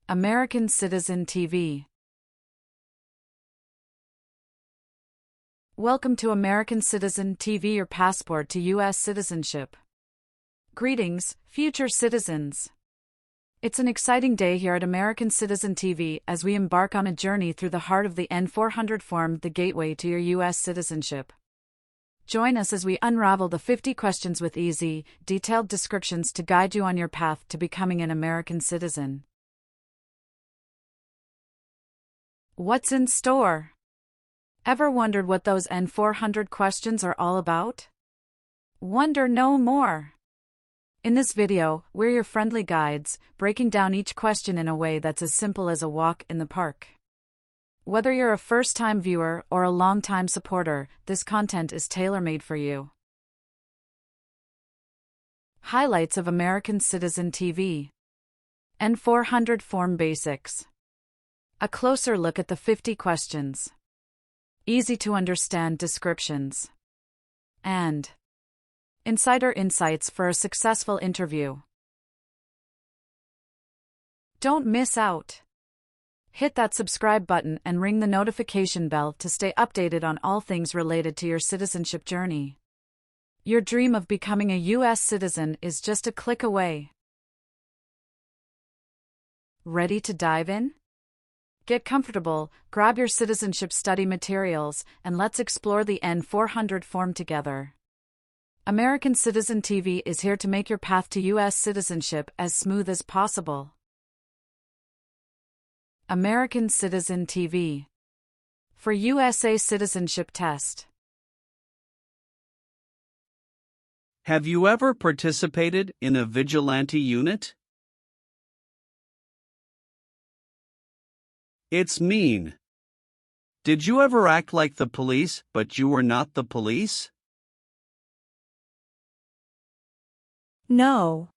American Citizen TV. Welcome to American Citizen TV, your passport to US citizenship. Greetings, future citizens. It's an exciting day here at American Citizen TV as we embark on a journey through the heart of the N400 form, the gateway to your US citizenship. Join us as we unravel the 50 questions with easy, detailed descriptions to guide you on your path to becoming an American citizen. What's in store? Ever wondered what those N400 questions are all about? Wonder no more. In this video, we're your friendly guides, breaking down each question in a way that's as simple as a walk in the park. Whether you're a first-time viewer or a long-time supporter, this content is tailor-made for you. Highlights of American Citizen TV. N400 Form Basics. A closer look at the 50 questions. Easy-to-understand descriptions. And insider insights for a successful interview. Don't miss out. Hit that subscribe button and ring the notification bell to stay updated on all things related to your citizenship journey. Your dream of becoming a US citizen is just a click away. Ready to dive in? Get comfortable, grab your citizenship study materials, and let's explore the N400 form together. American Citizen TV is here to make your path to US citizenship as smooth as possible. American Citizen TV. For USA Citizenship Test. Have you ever participated in a vigilante unit? It's mean. Did you ever act like the police, but you were not the police? No.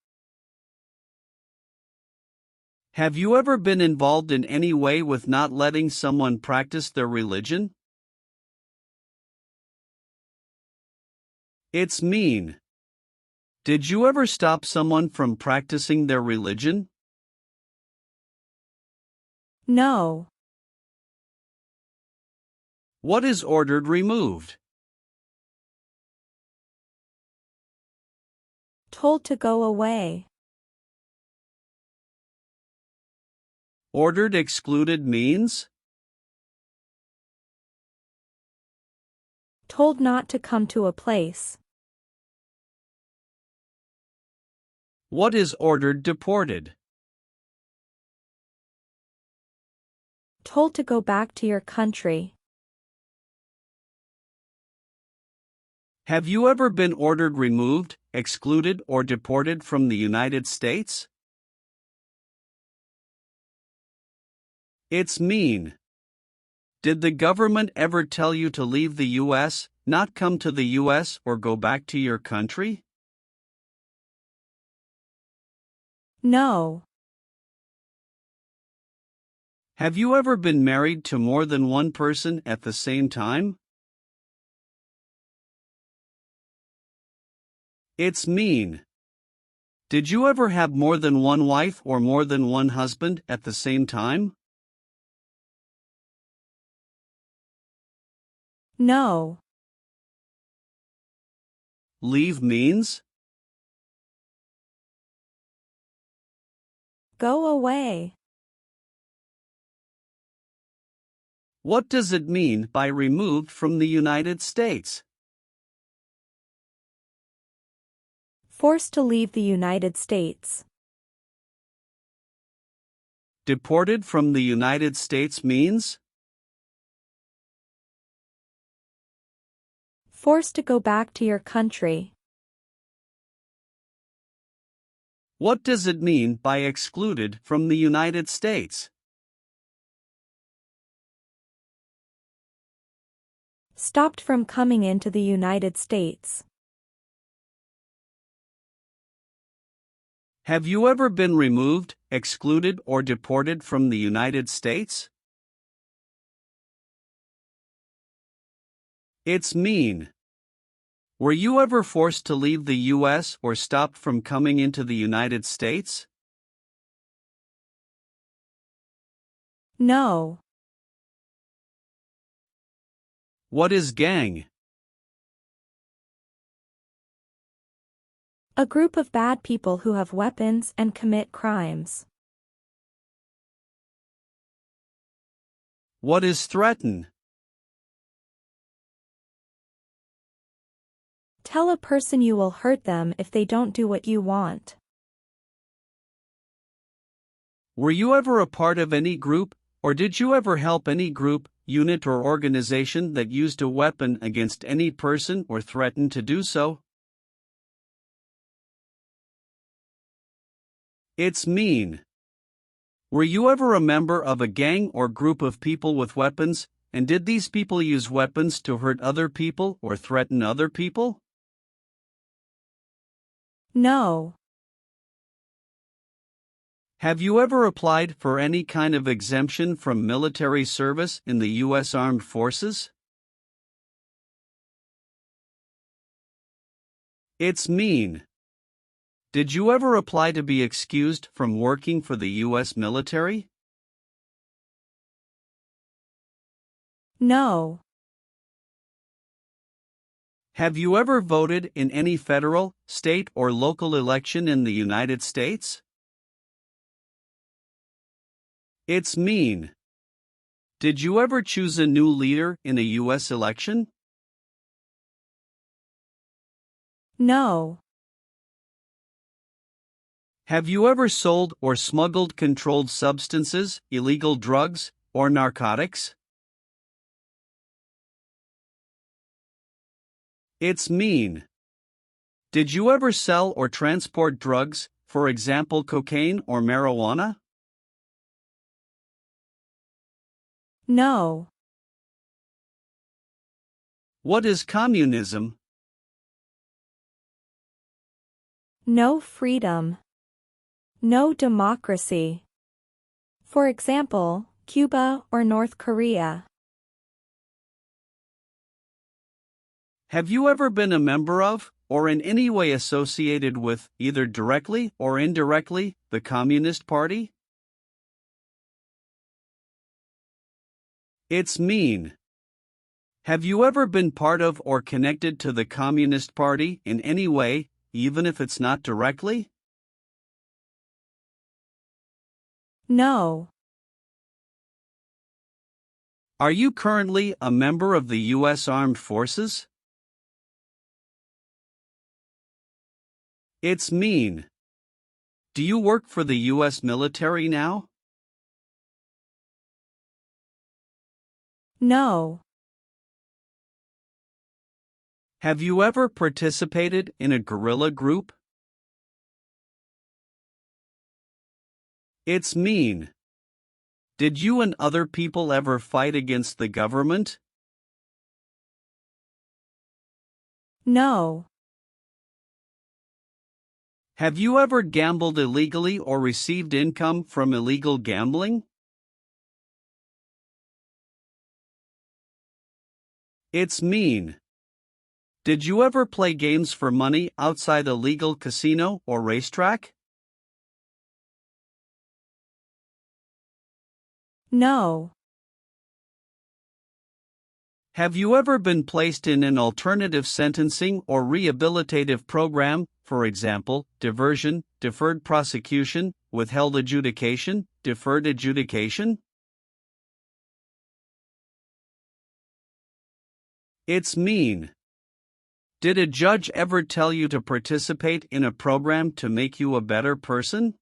Have you ever been involved in any way with not letting someone practice their religion? It's mean. Did you ever stop someone from practicing their religion? No. What is ordered removed? Told to go away. Ordered excluded means? Told not to come to a place. What is ordered deported? Told to go back to your country. Have you ever been ordered removed, excluded, or deported from the United States? It's mean. Did the government ever tell you to leave the U.S., not come to the U.S., or go back to your country? No. Have you ever been married to more than one person at the same time? It's mean. Did you ever have more than one wife or more than one husband at the same time? No. Leave means? Go away. What does it mean by removed from the United States? Forced to leave the United States. Deported from the United States means? Forced to go back to your country. What does it mean by excluded from the United States? Stopped from coming into the United States. Have you ever been removed, excluded, or deported from the United States? It's mean. Were you ever forced to leave the U.S. or stopped from coming into the United States? No. What is gang? A group of bad people who have weapons and commit crimes. What is threaten? Tell a person you will hurt them if they don't do what you want. Were you ever a part of any group, or did you ever help any group, unit or organization that used a weapon against any person or threatened to do so? It's mean. Were you ever a member of a gang or group of people with weapons, and did these people use weapons to hurt other people or threaten other people? No. Have you ever applied for any kind of exemption from military service in the U.S. Armed Forces? It's mean. Did you ever apply to be excused from working for the U.S. military? No. Have you ever voted in any federal, state, or local election in the United States? It's mean. Did you ever choose a new leader in a U.S. election? No. Have you ever sold or smuggled controlled substances, illegal drugs, or narcotics? It's mean. Did you ever sell or transport drugs, for example cocaine or marijuana? No. What is communism? No freedom. No democracy. For example, Cuba or North Korea. Have you ever been a member of, or in any way associated with, either directly or indirectly, the Communist Party? It's mean. Have you ever been part of or connected to the Communist Party in any way, even if it's not directly? No. Are you currently a member of the U.S. Armed Forces? It's mean. Do you work for the U.S. military now? No. Have you ever participated in a guerrilla group? It's mean. Did you and other people ever fight against the government? No. Have you ever gambled illegally or received income from illegal gambling? It's mean. Did you ever play games for money outside a legal casino or racetrack? No. Have you ever been placed in an alternative sentencing or rehabilitative program, for example, diversion, deferred prosecution, withheld adjudication, deferred adjudication? It's mean. Did a judge ever tell you to participate in a program to make you a better person?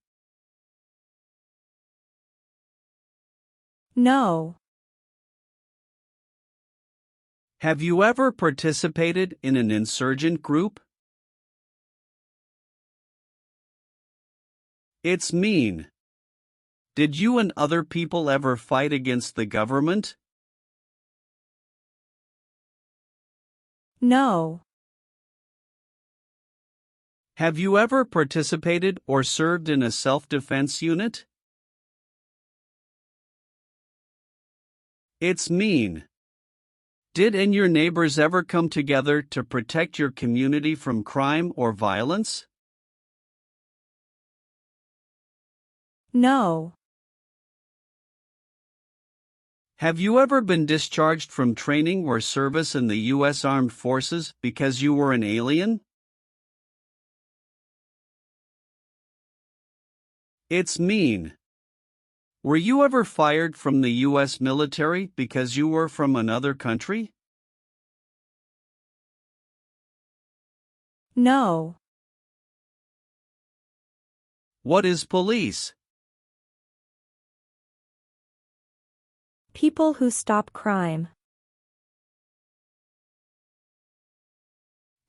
No. Have you ever participated in an insurgent group? It's mean. Did you and other people ever fight against the government? No. Have you ever participated or served in a self-defense unit? It's mean. Did and your neighbors ever come together to protect your community from crime or violence? No. Have you ever been discharged from training or service in the U.S. Armed Forces because you were an alien? It's mean. Were you ever fired from the U.S. military because you were from another country? No. What is police? People who stop crime.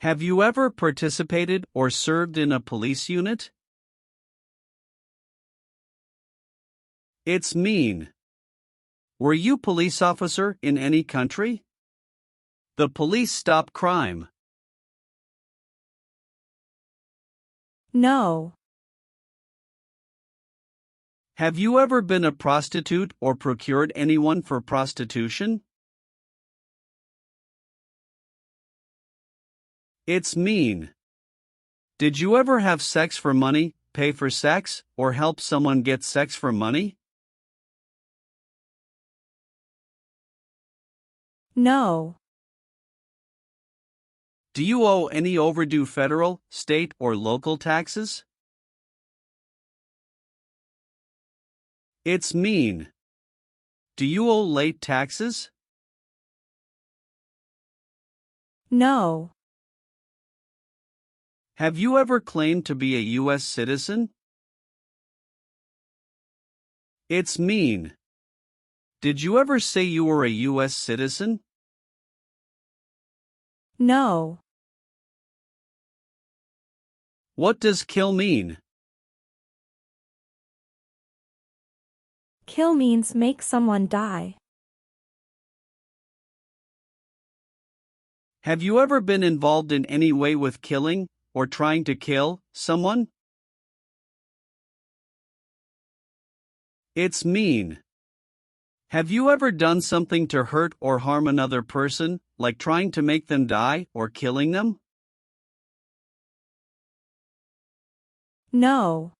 Have you ever participated or served in a police unit? It's mean. Were you police officer in any country? The police stop crime. No. Have you ever been a prostitute or procured anyone for prostitution? It's mean. Did you ever have sex for money, pay for sex, or help someone get sex for money? No. Do you owe any overdue federal, state, or local taxes? It's mean. Do you owe late taxes? No. Have you ever claimed to be a U.S. citizen? It's mean. Did you ever say you were a U.S. citizen? No. What does kill mean? Kill means make someone die. Have you ever been involved in any way with killing, or trying to kill, someone? It's mean. Have you ever done something to hurt or harm another person, like trying to make them die or killing them? No.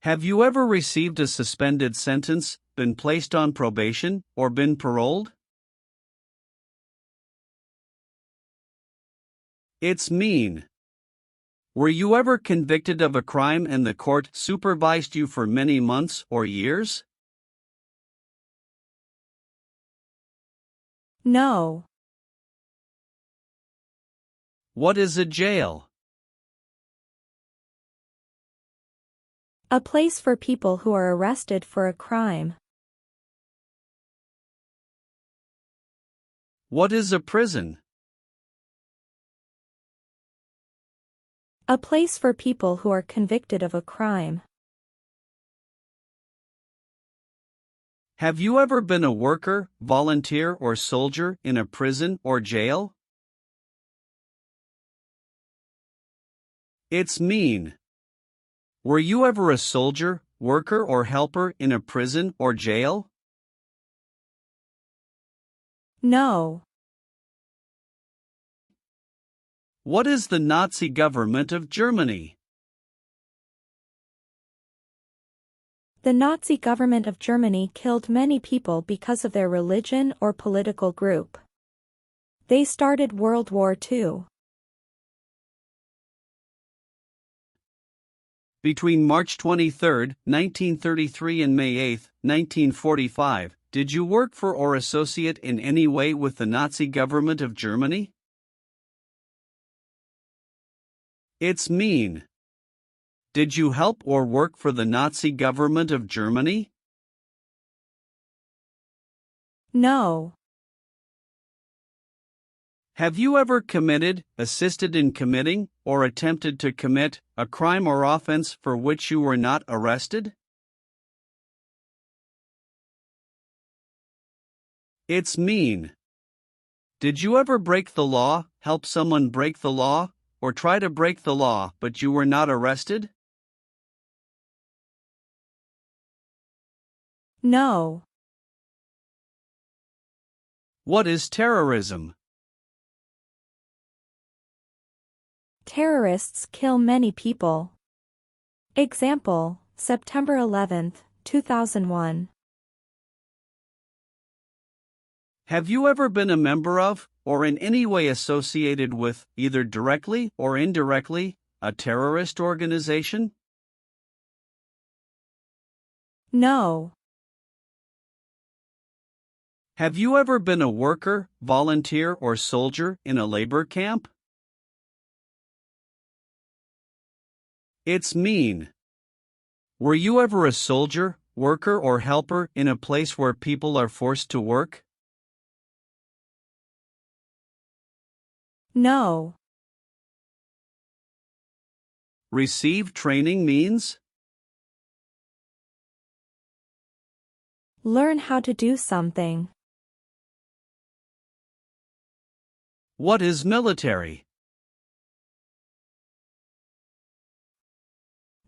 Have you ever received a suspended sentence, been placed on probation, or been paroled? It's mean. Were you ever convicted of a crime and the court supervised you for many months or years? No. What is a jail? A place for people who are arrested for a crime. What is a prison? A place for people who are convicted of a crime. Have you ever been a worker, volunteer, or soldier in a prison or jail? It's mean. Were you ever a soldier, worker, or helper in a prison or jail? No. What is the Nazi government of Germany? The Nazi government of Germany killed many people because of their religion or political group. They started World War II. Between March 23, 1933 and May 8, 1945, did you work for or associate in any way with the Nazi government of Germany? It's mean. Did you help or work for the Nazi government of Germany? No. Have you ever committed, assisted in committing, or attempted to commit a crime or offense for which you were not arrested? It's mean. Did you ever break the law, help someone break the law, or try to break the law but you were not arrested? No. What is terrorism? Terrorists kill many people. Example, September 11, 2001. Have you ever been a member of, or in any way associated with, either directly or indirectly, a terrorist organization? No. Have you ever been a worker, volunteer, or soldier in a labor camp? It's mean. Were you ever a soldier, worker, or helper in a place where people are forced to work? No. Receive training means? Learn how to do something. What is military?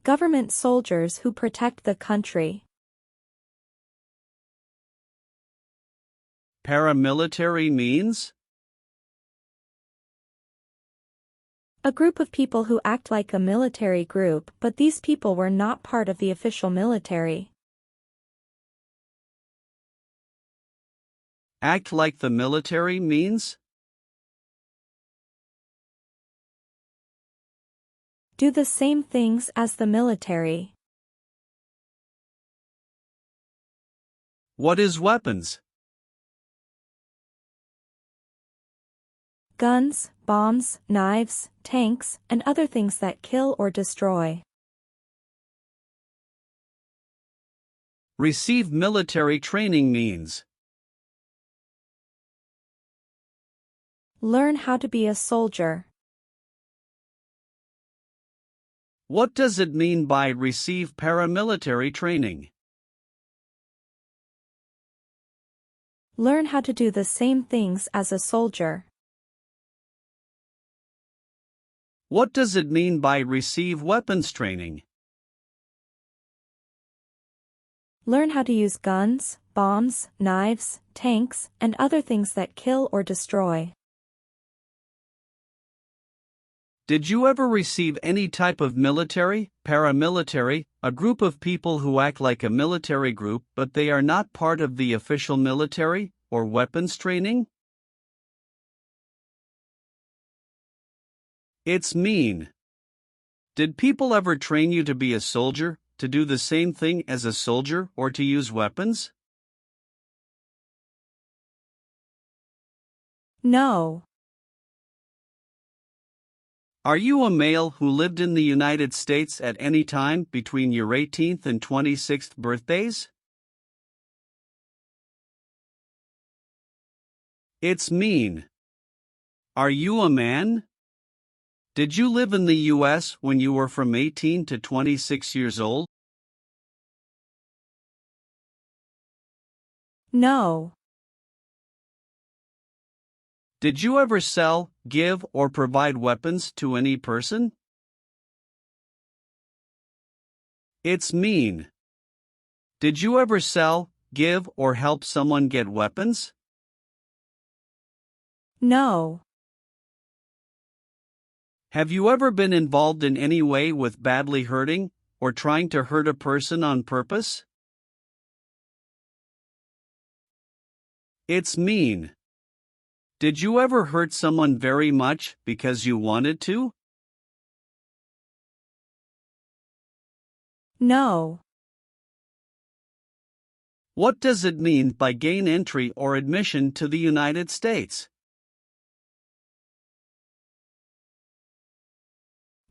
Government soldiers who protect the country. Paramilitary means? A group of people who act like a military group, but these people were not part of the official military. Act like the military means? Do the same things as the military. What is weapons? Guns, bombs, knives, tanks, and other things that kill or destroy. Receive military training means? Learn how to be a soldier. What does it mean by receive paramilitary training? Learn how to do the same things as a soldier. What does it mean by receive weapons training? Learn how to use guns, bombs, knives, tanks, and other things that kill or destroy. Did you ever receive any type of military, paramilitary, a group of people who act like a military group but they are not part of the official military, or weapons training? It's mean. Did people ever train you to be a soldier, to do the same thing as a soldier, or to use weapons? No. Are you a male who lived in the United States at any time between your 18th and 26th birthdays? It's mean. Are you a man? Did you live in the U.S. when you were from 18 to 26 years old? No. Did you ever sell, give, or provide weapons to any person? It's mean. Did you ever sell, give, or help someone get weapons? No. Have you ever been involved in any way with badly hurting, or trying to hurt a person on purpose? It's mean. Did you ever hurt someone very much because you wanted to? No. What does it mean by gain entry or admission to the United States?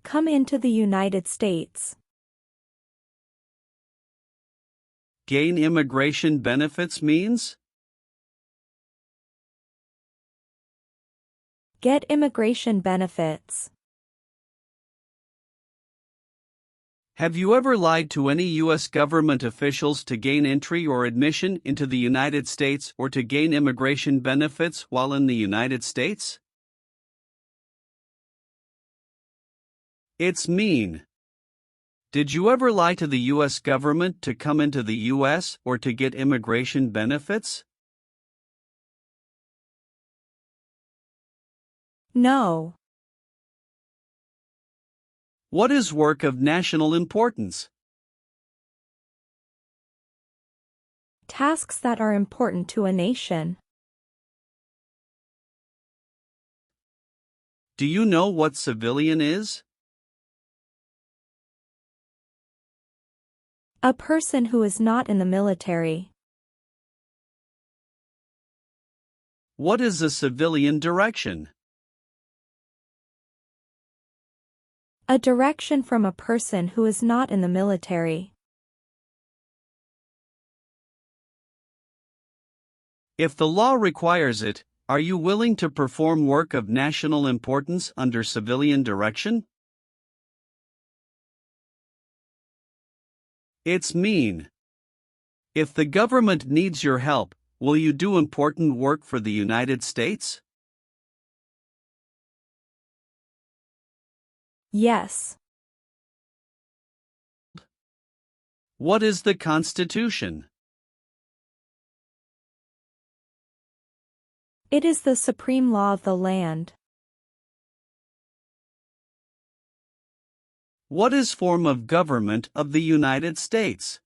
Come into the United States. Gain immigration benefits means? Get immigration benefits. Have you ever lied to any U.S. government officials to gain entry or admission into the United States or to gain immigration benefits while in the United States? It's mean. Did you ever lie to the U.S. government to come into the U.S. or to get immigration benefits? No. What is work of national importance? Tasks that are important to a nation. Do you know what civilian is? A person who is not in the military. What is a civilian direction? A direction from a person who is not in the military. If the law requires it, are you willing to perform work of national importance under civilian direction? It's mean. If the government needs your help, will you do important work for the United States? Yes. What is the Constitution? It is the supreme law of the land. What is form of government of the United States?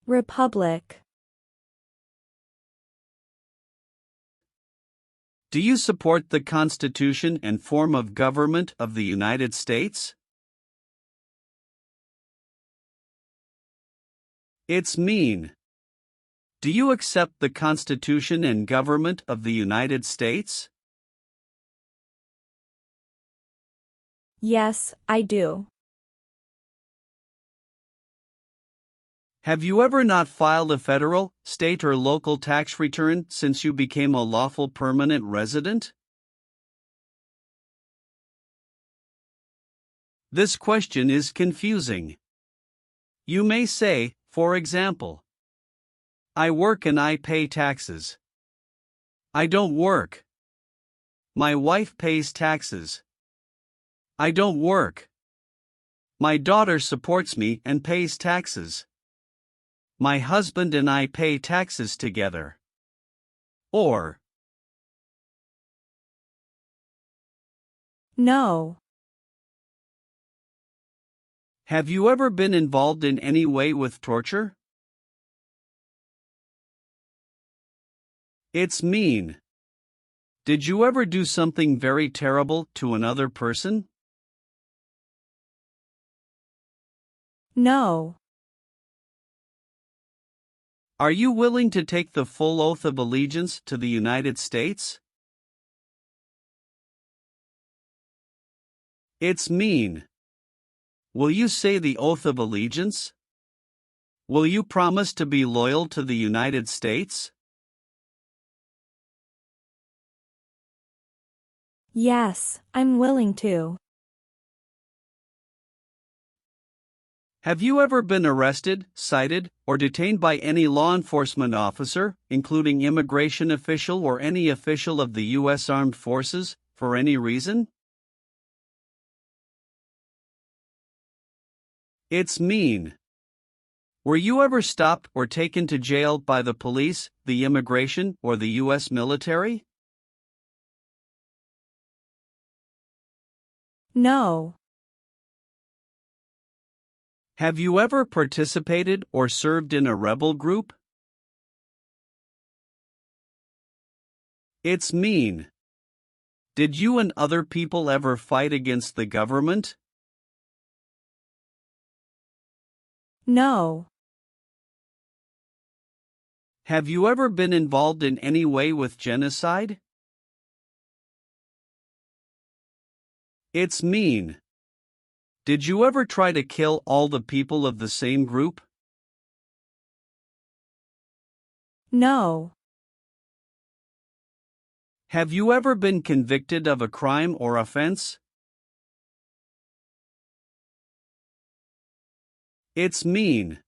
Republic. Do you support the Constitution and form of government of the United States? It's mean. Do you accept the Constitution and government of the United States? Yes, I do. Have you ever not filed a federal, state, or local tax return since you became a lawful permanent resident? This question is confusing. You may say, for example, I work and I pay taxes. I don't work. My wife pays taxes. I don't work. My daughter supports me and pays taxes. My husband and I pay taxes together. Or, No. have you ever been involved in any way with torture? It's mean. Did you ever do something very terrible to another person? No. Are you willing to take the full oath of allegiance to the United States? It's mean. Will you say the oath of allegiance? Will you promise to be loyal to the United States? Yes, I'm willing to. Have you ever been arrested, cited, or detained by any law enforcement officer, including immigration official or any official of the U.S. Armed Forces, for any reason? It's mean. Were you ever stopped or taken to jail by the police, the immigration, or the U.S. military? No. Have you ever participated or served in a rebel group? It's mean. Did you and other people ever fight against the government? No. Have you ever been involved in any way with genocide? It's mean. Did you ever try to kill all the people of the same group? No. Have you ever been convicted of a crime or offense? It's mean.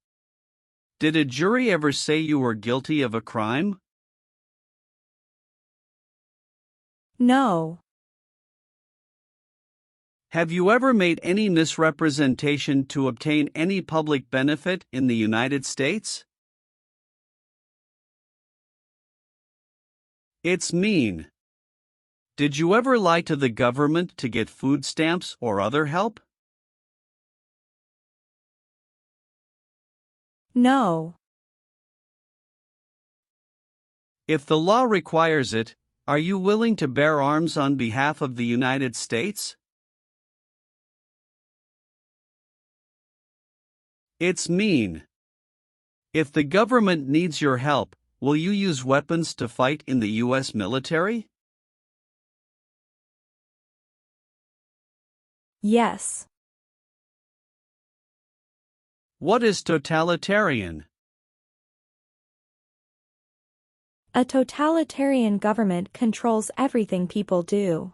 Did a jury ever say you were guilty of a crime? No. Have you ever made any misrepresentation to obtain any public benefit in the United States? It's mean. Did you ever lie to the government to get food stamps or other help? No. If the law requires it, are you willing to bear arms on behalf of the United States? It's mean. If the government needs your help, will you use weapons to fight in the US military? Yes. What is totalitarian? A totalitarian government controls everything people do.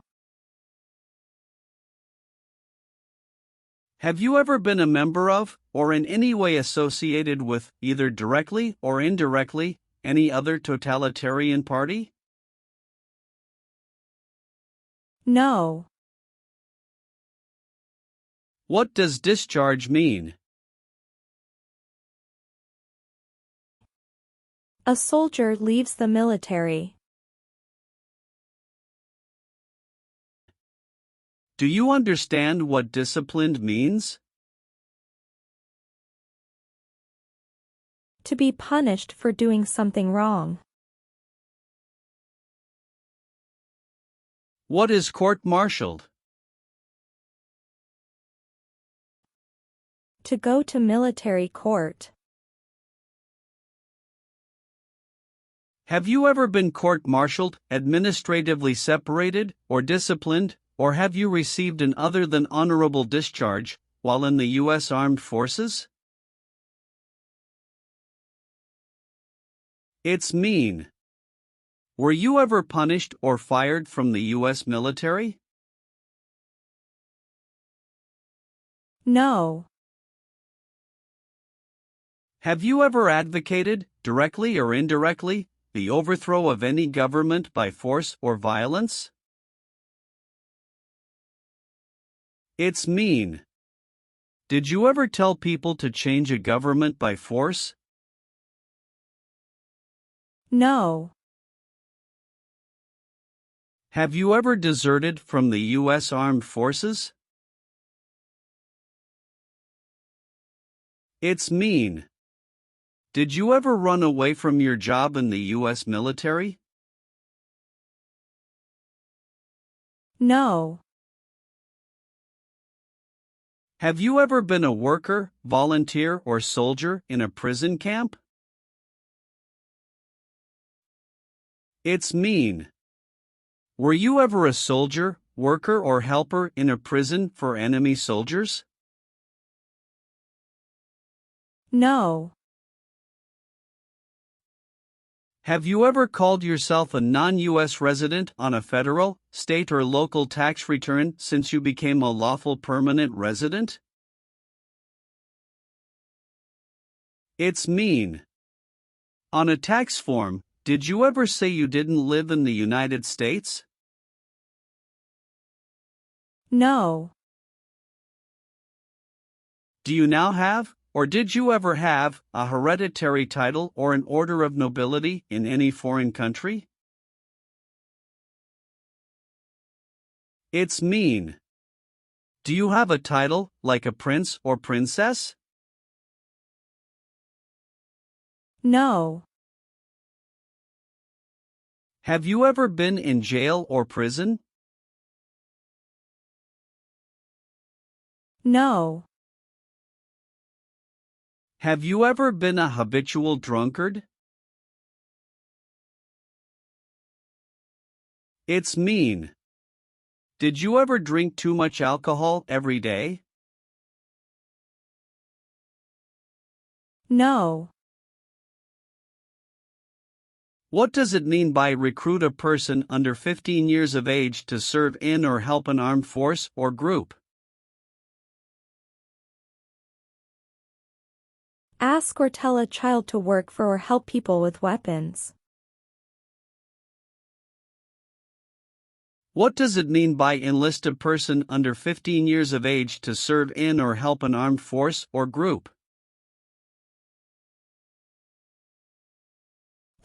Have you ever been a member of, or in any way associated with, either directly or indirectly, any other totalitarian party? No. What does discharge mean? A soldier leaves the military. Do you understand what disciplined means? To be punished for doing something wrong. What is court-martialed? To go to military court. Have you ever been court-martialed, administratively separated, or disciplined, or have you received an other than honorable discharge while in the U.S. Armed Forces? It's mean. Were you ever punished or fired from the U.S. military? No. Have you ever advocated, directly or indirectly, the overthrow of any government by force or violence? It's mean. Did you ever tell people to change a government by force? No. Have you ever deserted from the U.S. Armed Forces? It's mean. Did you ever run away from your job in the U.S. military? No. Have you ever been a worker, volunteer, or soldier in a prison camp? It's mean. Were you ever a soldier, worker, or helper in a prison for enemy soldiers? No. Have you ever called yourself a non-U.S. resident on a federal, state, or local tax return since you became a lawful permanent resident? It's mean. On a tax form, did you ever say you didn't live in the United States? No. Do you now have, or did you ever have, a hereditary title or an order of nobility in any foreign country? It's mean. Do you have a title, like a prince or princess? No. Have you ever been in jail or prison? No. Have you ever been a habitual drunkard? It's mean. Did you ever drink too much alcohol every day? No. What does it mean by recruit a person under 15 years of age to serve in or help an armed force or group? Ask or tell a child to work for or help people with weapons. What does it mean by enlist a person under 15 years of age to serve in or help an armed force or group?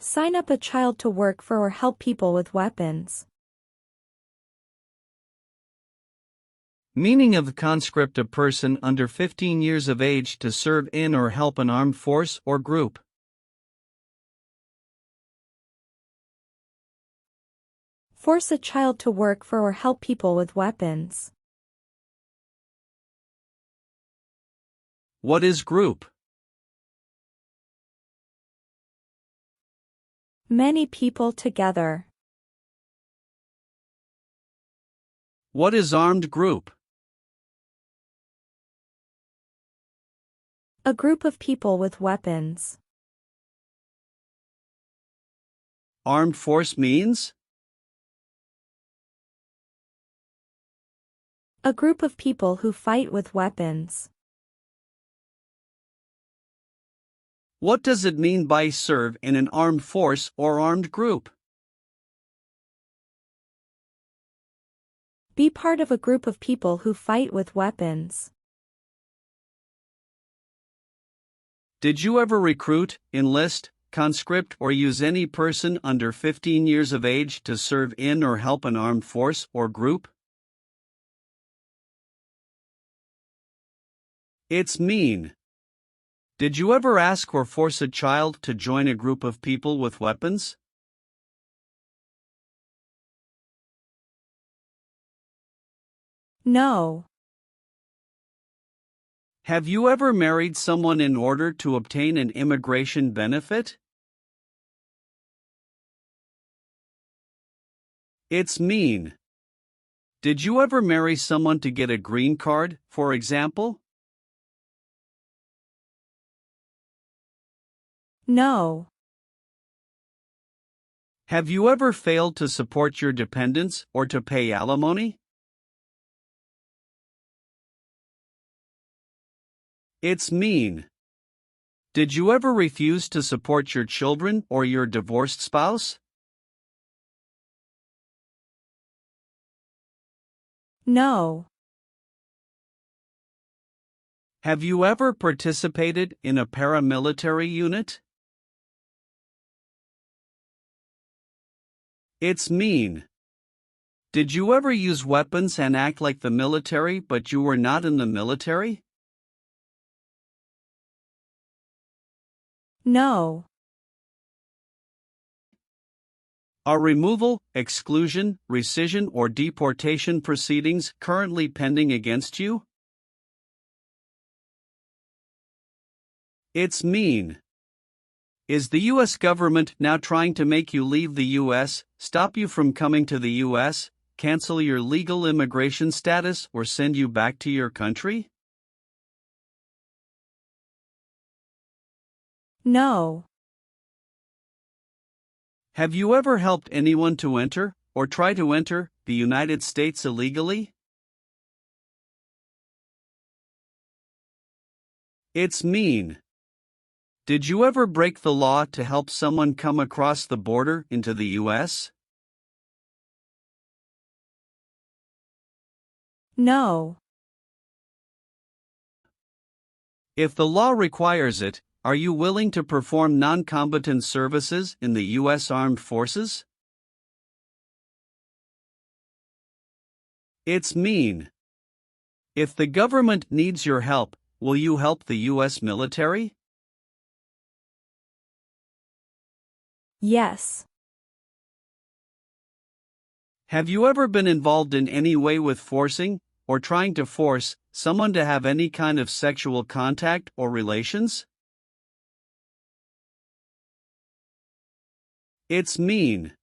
Sign up a child to work for or help people with weapons. Meaning of conscript: a person under 15 years of age to serve in or help an armed force or group. Force a child to work for or help people with weapons. What is group? Many people together. What is armed group? A group of people with weapons. Armed force means? A group of people who fight with weapons. What does it mean by serve in an armed force or armed group? Be part of a group of people who fight with weapons. Did you ever recruit, enlist, conscript, or use any person under 15 years of age to serve in or help an armed force or group? It's mean. Did you ever ask or force a child to join a group of people with weapons? No. Have you ever married someone in order to obtain an immigration benefit? It's mean. Did you ever marry someone to get a green card, for example? No. Have you ever failed to support your dependents or to pay alimony? It's mean. Did you ever refuse to support your children or your divorced spouse? No. Have you ever participated in a paramilitary unit? It's mean. Did you ever use weapons and act like the military but you were not in the military? No. Are removal, exclusion, rescission, or deportation proceedings currently pending against you? It's mean. Is the U.S. government now trying to make you leave the U.S., stop you from coming to the U.S., cancel your legal immigration status, or send you back to your country? No. Have you ever helped anyone to enter, or try to enter, the United States illegally? It's mean. Did you ever break the law to help someone come across the border into the U.S.? No. If the law requires it, are you willing to perform non-combatant services in the U.S. Armed Forces? It's mean. If the government needs your help, will you help the U.S. military? Yes. Have you ever been involved in any way with forcing, or trying to force, someone to have any kind of sexual contact or relations? It's mean.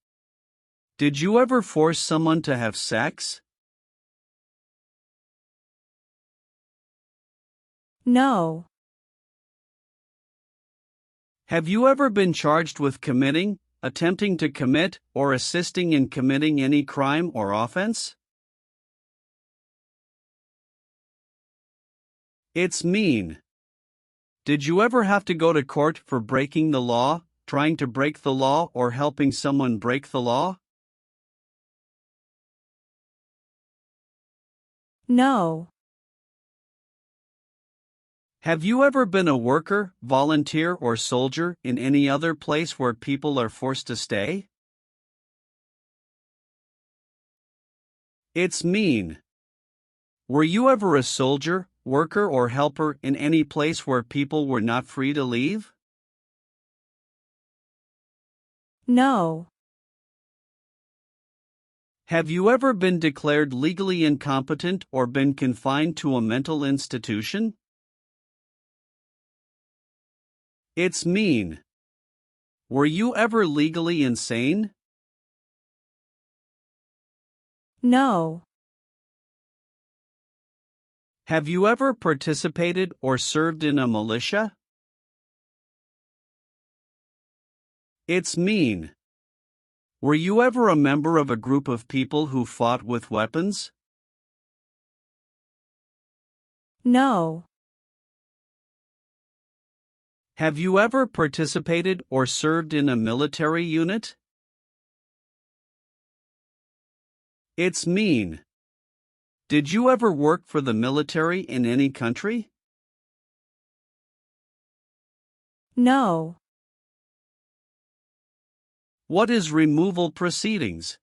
Did you ever force someone to have sex? No. Have you ever been charged with committing, attempting to commit, or assisting in committing any crime or offense? It's mean. Did you ever have to go to court for breaking the law, trying to break the law, or helping someone break the law? No. Have you ever been a worker, volunteer, or soldier in any other place where people are forced to stay? It's mean. Were you ever a soldier, worker, or helper in any place where people were not free to leave? No. Have you ever been declared legally incompetent or been confined to a mental institution? It's mean. Were you ever legally insane? No. Have you ever participated or served in a militia? It's mean. Were you ever a member of a group of people who fought with weapons? No. Have you ever participated or served in a military unit? It's mean. Did you ever work for the military in any country? No. What is removal proceedings?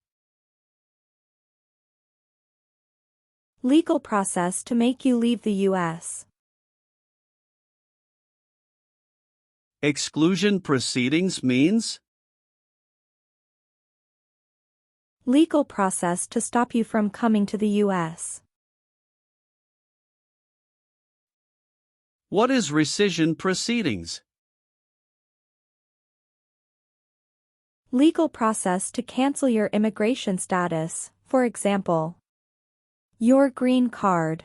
Legal process to make you leave the U.S. Exclusion proceedings means? Legal process to stop you from coming to the U.S. What is rescission proceedings? Legal process to cancel your immigration status, for example, your green card.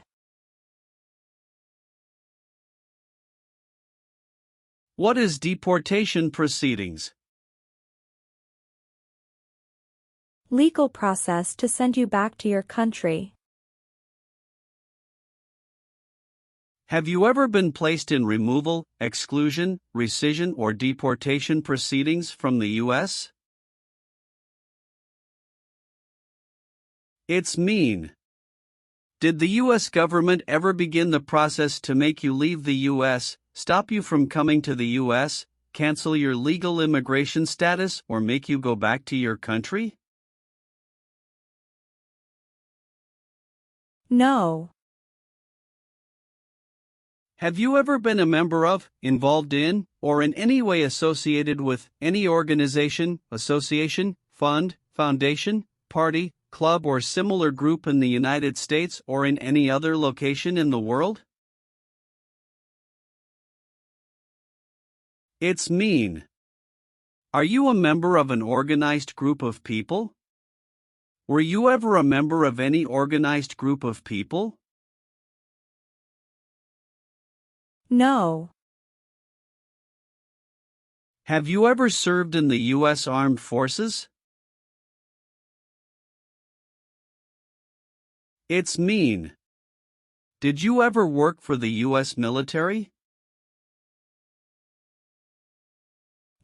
What is deportation proceedings? Legal process to send you back to your country. Have you ever been placed in removal, exclusion, rescission, or deportation proceedings from the U.S.? It's mean. Did the U.S. government ever begin the process to make you leave the U.S., stop you from coming to the U.S., cancel your legal immigration status, or make you go back to your country? No. Have you ever been a member of, involved in, or in any way associated with any organization, association, fund, foundation, party, club, or similar group in the United States or in any other location in the world? It's mean. Are you a member of an organized group of people? Were you ever a member of any organized group of people? No. Have you ever served in the U.S. Armed Forces? It's mean. Did you ever work for the U.S. military?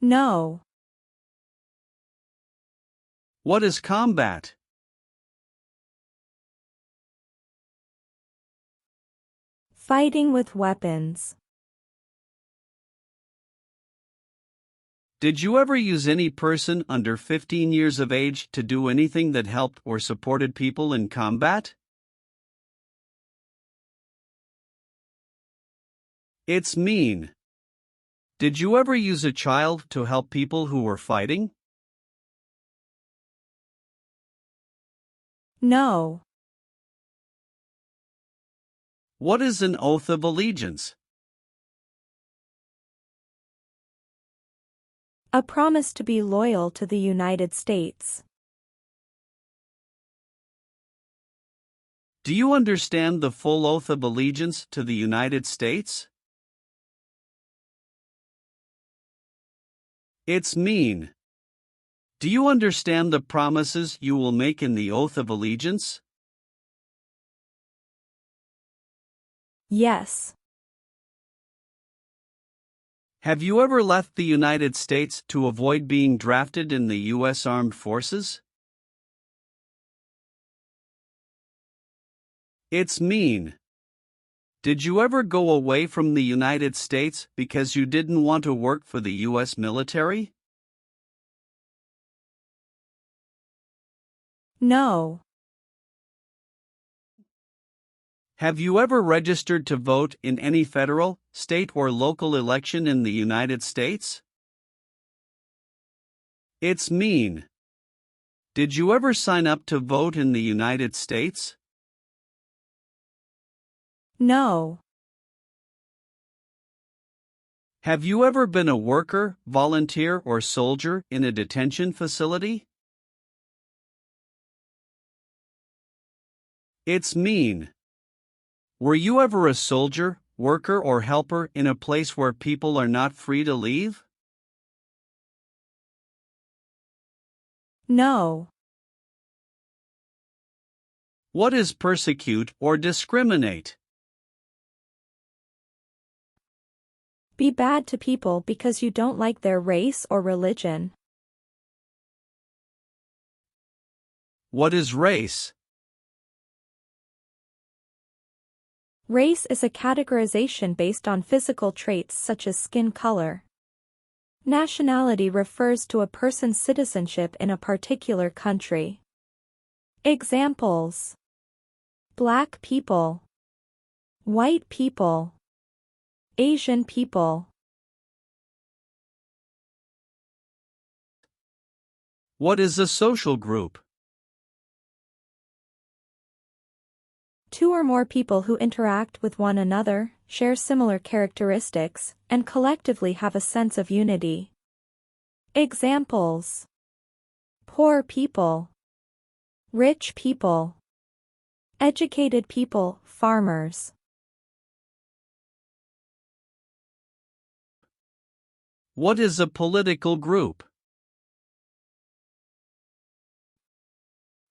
No. What is combat? Fighting with weapons. Did you ever use any person under 15 years of age to do anything that helped or supported people in combat? It's mean. Did you ever use a child to help people who were fighting? No. What is an oath of allegiance? A promise to be loyal to the United States. Do you understand the full oath of allegiance to the United States? It's mean. Do you understand the promises you will make in the oath of allegiance? Yes. Have you ever left the United States to avoid being drafted in the U.S. Armed Forces? It's mean. Did you ever go away from the United States because you didn't want to work for the U.S. military? No. Have you ever registered to vote in any federal, state, or local election in the United States? It's mean. Did you ever sign up to vote in the United States? No. Have you ever been a worker, volunteer, or soldier in a detention facility? It's mean. Were you ever a soldier, worker, or helper in a place where people are not free to leave? No. What is persecute or discriminate? Be bad to people because you don't like their race or religion. What is race? Race is a categorization based on physical traits such as skin color. Nationality refers to a person's citizenship in a particular country. Examples: Black people, white people, Asian people. What is a social group? Two or more people who interact with one another, share similar characteristics, and collectively have a sense of unity. Examples: poor people, rich people, educated people, farmers. What is a political group?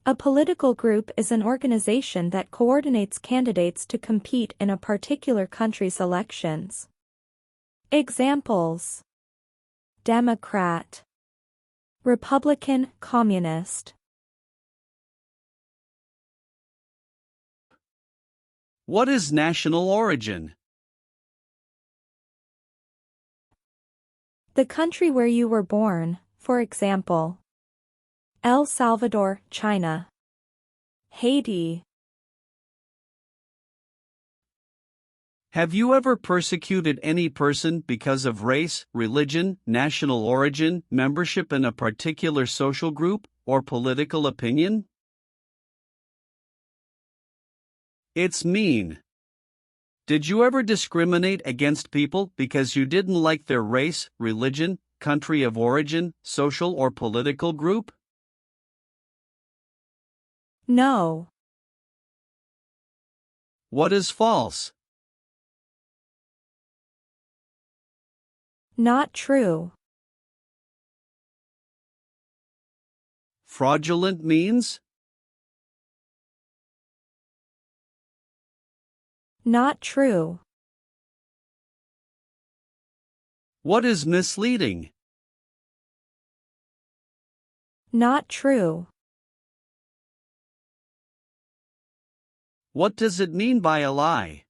A political group is an organization that coordinates candidates to compete in a particular country's elections. Examples: Democrat, Republican, Communist. What is national origin? The country where you were born, for example, El Salvador, China, Haiti. Have you ever persecuted any person because of race, religion, national origin, membership in a particular social group, or political opinion? It's mean. Did you ever discriminate against people because you didn't like their race, religion, country of origin, social or political group? No. What is false? Not true. Fraudulent means? Not true. What is misleading? Not true. What does it mean by a lie?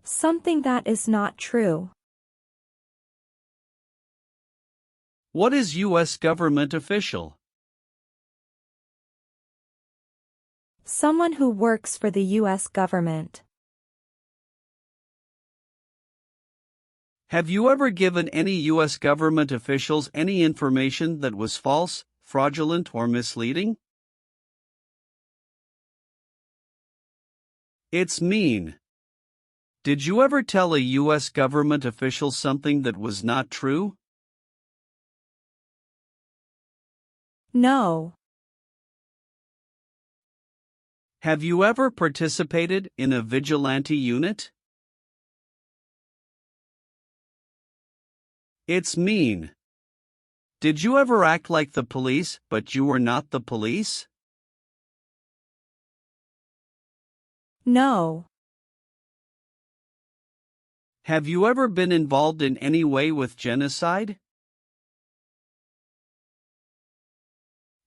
Something that is not true. What is U.S. government official? Someone who works for the U.S. government. Have you ever given any U.S. government officials any information that was false, fraudulent, or misleading? It's mean. Did you ever tell a U.S. government official something that was not true? No. Have you ever participated in a vigilante unit? It's mean. Did you ever act like the police, but you were not the police? No. Have you ever been involved in any way with genocide?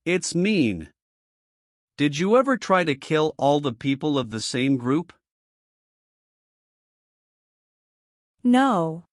It's mean. Did you ever try to kill all the people of the same group? No.